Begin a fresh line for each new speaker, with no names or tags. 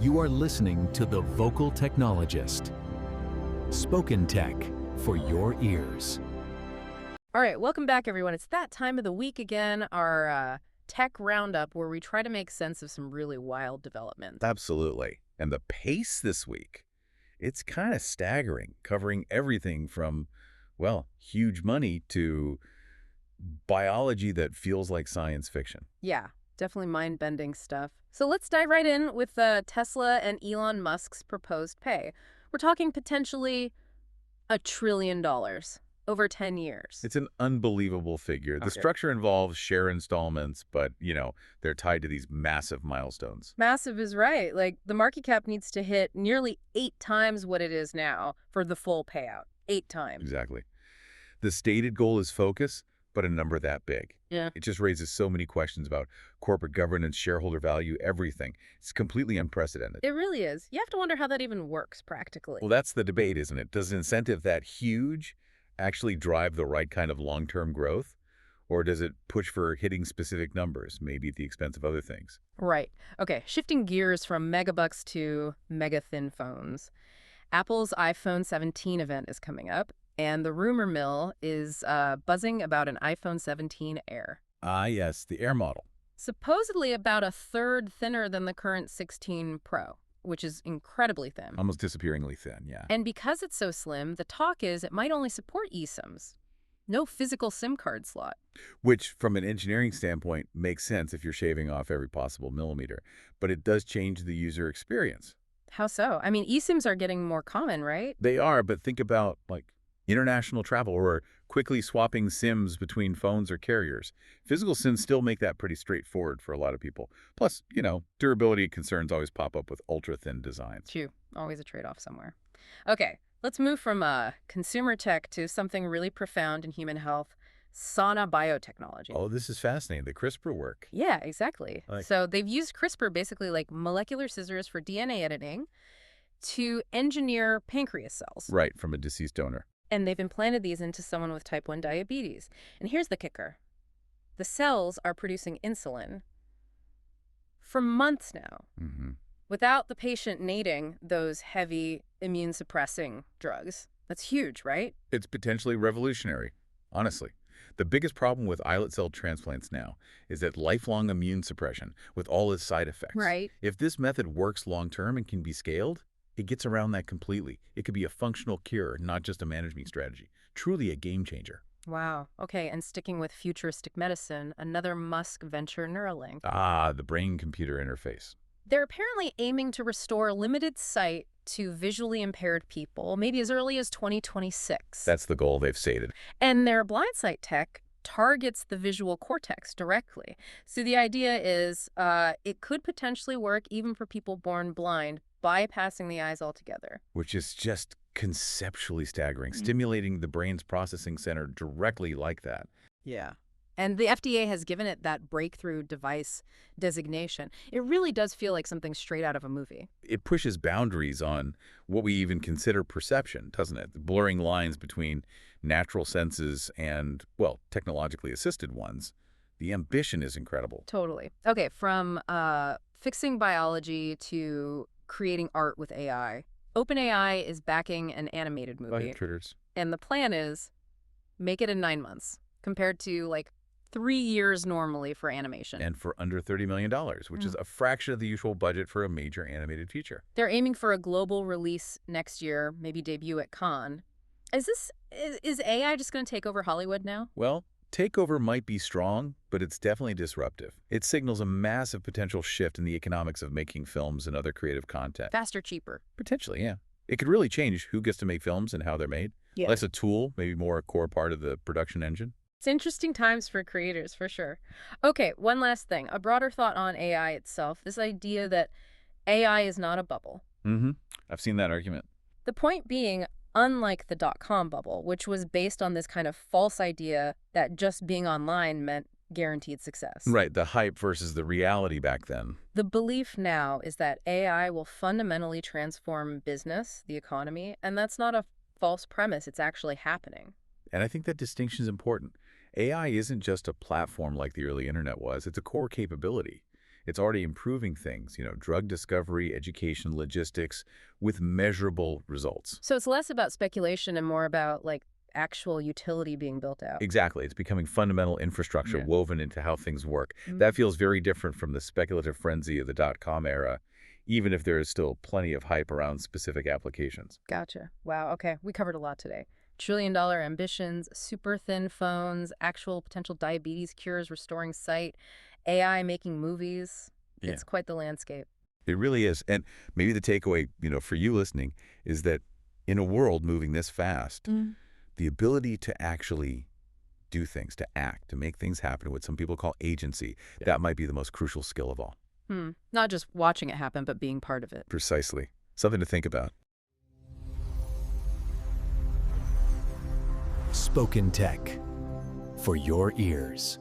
You are listening to The Vocal Technologist. Spoken tech for your ears.
All right, welcome back, everyone. It's that time of the week again, our tech roundup, where we try to make sense of some really wild developments.
Absolutely. And the pace this week, it's kind of staggering, covering everything from, well, huge money to biology that feels like science fiction.
Yeah, definitely mind-bending stuff. So let's dive right in with Tesla and Elon Musk's proposed pay. We're talking potentially $1 trillion over 10 years.
It's an unbelievable figure. The structure involves share installments, but, they're tied to these massive milestones.
Massive is right. Like, the market cap needs to hit nearly 8 times what it is now for the full payout. 8 times.
Exactly. The stated goal is focus, but a number that big.
Yeah.
It just raises so many questions about corporate governance, shareholder value, everything. It's completely unprecedented.
It really is. You have to wonder how that even works practically.
Well, that's the debate, isn't it? Does an incentive that huge actually drive the right kind of long-term growth? Or does it push for hitting specific numbers, maybe at the expense of other things?
Right. Okay, shifting gears from megabucks to mega-thin phones. Apple's iPhone 17 event is coming up, and the rumor mill is buzzing about an iPhone 17 Air.
Ah, yes, the Air model.
Supposedly about a third thinner than the current 16 Pro, which is incredibly thin.
Almost disappearingly thin, yeah.
And because it's so slim, the talk is it might only support eSIMs. No physical SIM card slot.
Which, from an engineering standpoint, makes sense if you're shaving off every possible millimeter. But it does change the user experience.
How so? I mean, eSIMs are getting more common, right?
They are, but think about, international travel or quickly swapping SIMs between phones or carriers. Physical SIMs still make that pretty straightforward for a lot of people. Plus, durability concerns always pop up with ultra-thin designs.
True. Always a trade-off somewhere. Okay, let's move from consumer tech to something really profound in human health, sauna biotechnology.
Oh, this is fascinating. The CRISPR work.
Yeah, exactly. So they've used CRISPR, basically like molecular scissors for DNA editing, to engineer pancreas cells.
Right, from a deceased donor.
And they've implanted these into someone with type 1 diabetes. And here's the kicker. The cells are producing insulin for months now, without the patient needing those heavy immune-suppressing drugs. That's huge, right?
It's potentially revolutionary, honestly. The biggest problem with islet cell transplants now is that lifelong immune suppression with all its side effects.
Right.
If this method works long-term and can be scaled, it gets around that completely. It could be a functional cure, not just a management strategy. Truly a game changer.
Wow. Okay, and sticking with futuristic medicine, another Musk venture, Neuralink.
Ah, the brain-computer interface.
They're apparently aiming to restore limited sight to visually impaired people, maybe as early as 2026.
That's the goal they've stated.
And their Blindsight tech targets the visual cortex directly. So the idea is it could potentially work even for people born blind, bypassing the eyes altogether.
Which is just conceptually staggering, stimulating the brain's processing center directly like that.
Yeah. And the FDA has given it that breakthrough device designation. It really does feel like something straight out of a movie.
It pushes boundaries on what we even consider perception, doesn't it? The blurring lines between natural senses and, well, technologically assisted ones. The ambition is incredible.
Totally. Okay, from fixing biology to creating art with AI. OpenAI is backing an animated movie.
Critterz.
And the plan is make it in 9 months, compared to 3 years normally for animation.
And for under $30 million, which is a fraction of the usual budget for a major animated feature.
They're aiming for a global release next year, maybe debut at Cannes. Is AI just going to take over Hollywood now?
Well, takeover might be strong, but it's definitely disruptive. It signals a massive potential shift in the economics of making films and other creative content.
Faster, cheaper.
Potentially, yeah. It could really change who gets to make films and how they're made.
Yeah.
Less a tool, maybe more a core part of the production engine.
It's interesting times for creators, for sure. Okay, one last thing. A broader thought on AI itself. This idea that AI is not a bubble.
I've seen that argument.
The point being, unlike the dot-com bubble, which was based on this kind of false idea that just being online meant guaranteed success.
Right, the hype versus the reality back then.
The belief now is that AI will fundamentally transform business, the economy, and that's not a false premise. It's actually happening.
And I think that distinction is important. AI isn't just a platform like the early internet was. It's a core capability. It's already improving things, drug discovery, education, logistics, with measurable results.
So it's less about speculation and more about, like, actual utility being built out.
Exactly. It's becoming fundamental infrastructure
Yeah.
woven into how things work. That feels very different from the speculative frenzy of the dot-com era, even if there is still plenty of hype around specific applications.
Gotcha. Wow, okay. We covered a lot today. Trillion-dollar ambitions, super thin phones, actual potential diabetes cures, restoring sight, AI making movies.
Yeah.
It's quite the landscape.
It really is. And maybe the takeaway, for you listening, is that in a world moving this fast, the ability to actually do things, to act, to make things happen, what some people call agency, that might be the most crucial skill of all.
Not just watching it happen, but being part of it.
Precisely. Something to think about.
Spoken Tech for your ears.